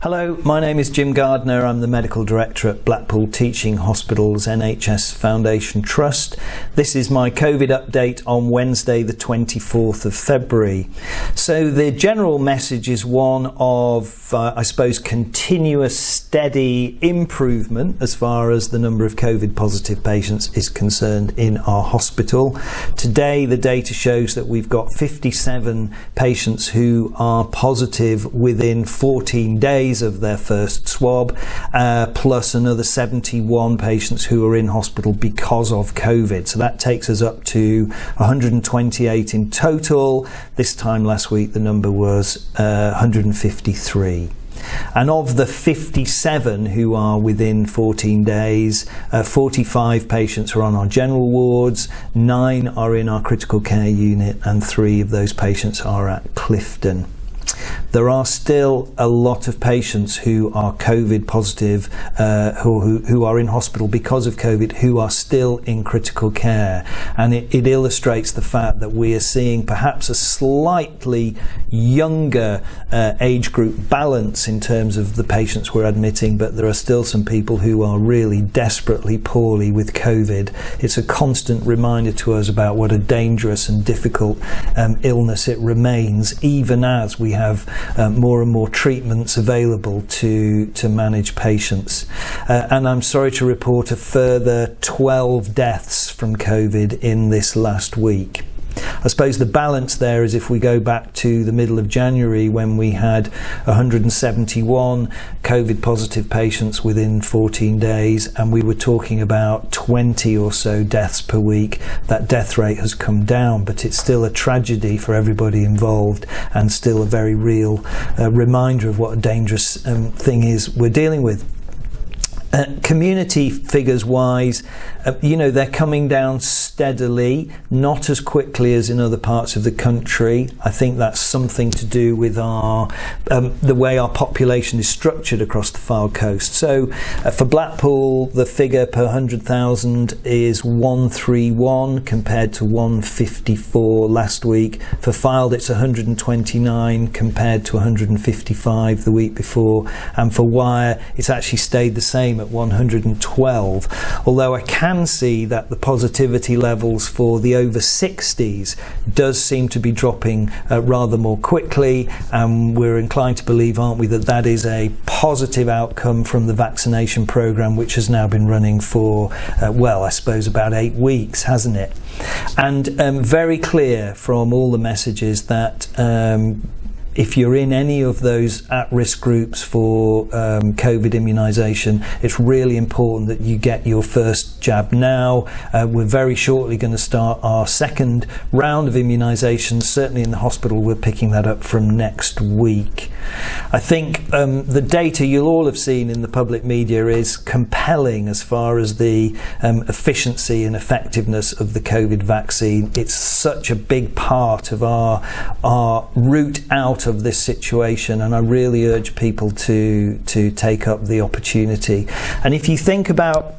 Hello, my name is Jim Gardner. I'm the Medical Director at Blackpool Teaching Hospitals NHS Foundation Trust. This is my COVID update on Wednesday the 24th of February. So the general message is one of, I suppose, continuous steady improvement as far as the number of COVID positive patients is concerned in our hospital. Today the data shows that we've got 57 patients who are positive within 14 days of their first swab, plus another 71 patients who are in hospital because of COVID. So that takes us up to 128 in total. This time last week the number was 153. And of the 57 who are within 14 days, 45 patients are on our general wards, 9 are in our critical care unit, and 3 of those patients are at Clifton. There are still a lot of patients who are COVID positive, who are in hospital because of COVID, who are still in critical care. And it illustrates the fact that we are seeing perhaps a slightly younger age group balance in terms of the patients we're admitting, but there are still some people who are really desperately poorly with COVID. It's a constant reminder to us about what a dangerous and difficult illness it remains, even as we have more and more treatments available to manage patients. And I'm sorry to report a further 12 deaths from COVID in this last week. I suppose the balance there is if we go back to the middle of January when we had 171 COVID positive patients within 14 days and we were talking about 20 or so deaths per week, that death rate has come down, but it's still a tragedy for everybody involved and still a very real reminder of what a dangerous thing is we're dealing with. Community figures wise, they're coming down steadily, not as quickly as in other parts of the country. I think that's something to do with the way our population is structured across the Fylde coast. So for Blackpool, the figure per 100,000 is 131 compared to 154 last week. For Fylde, it's 129 compared to 155 the week before. And for Wyre, it's actually stayed the same at 112, although I can see that the positivity levels for the over 60s does seem to be dropping rather more quickly, and we're inclined to believe, aren't we, that that is a positive outcome from the vaccination programme, which has now been running for I suppose about 8 weeks, hasn't it? And very clear from all the messages that if you're in any of those at-risk groups for COVID immunisation, it's really important that you get your first jab now. We're very shortly going to start our second round of immunisations. Certainly in the hospital, we're picking that up from next week. I think the data you'll all have seen in the public media is compelling as far as the efficiency and effectiveness of the COVID vaccine. It's such a big part of our route out of this situation, and I really urge people to take up the opportunity. And if you think about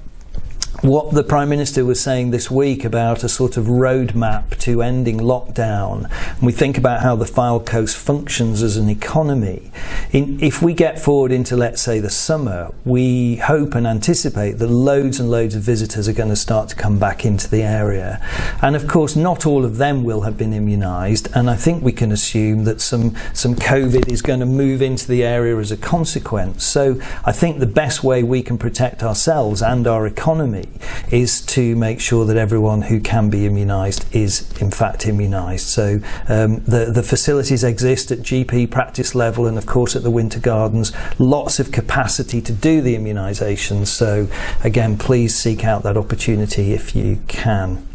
what the Prime Minister was saying this week about a sort of roadmap to ending lockdown, and we think about how the Fylde Coast functions as an economy, if we get forward into, let's say, the summer, we hope and anticipate that loads and loads of visitors are going to start to come back into the area. And of course, not all of them will have been immunised, and I think we can assume that some COVID is going to move into the area as a consequence. So I think the best way we can protect ourselves and our economy is to make sure that everyone who can be immunised is in fact immunised. So the facilities exist at GP practice level, and of course at the Winter Gardens, lots of capacity to do the immunisations. So again, please seek out that opportunity if you can.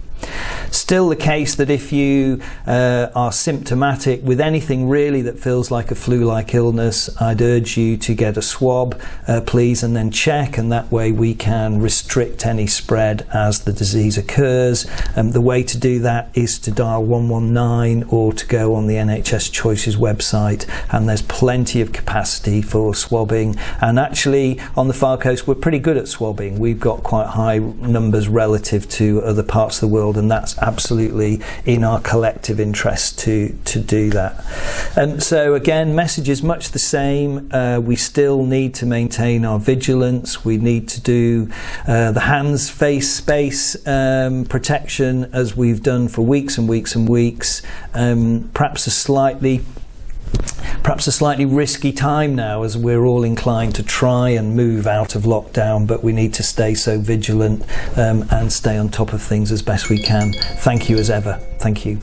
Still the case that if you are symptomatic with anything really that feels like a flu-like illness, I'd urge you to get a swab, please, and then check, and that way we can restrict any spread as the disease occurs. The way to do that is to dial 119 or to go on the NHS Choices website, and there's plenty of capacity for swabbing. And actually on the Fylde Coast we're pretty good at swabbing. We've got quite high numbers relative to other parts of the world, and that's absolutely in our collective interest to do that. And so again, message is much the same. We still need to maintain our vigilance. We need to do the hands, face, space protection as we've done for weeks and weeks and weeks. Perhaps a slightly risky time now, as we're all inclined to try and move out of lockdown, but we need to stay so vigilant and stay on top of things as best we can. Thank you as ever. Thank you.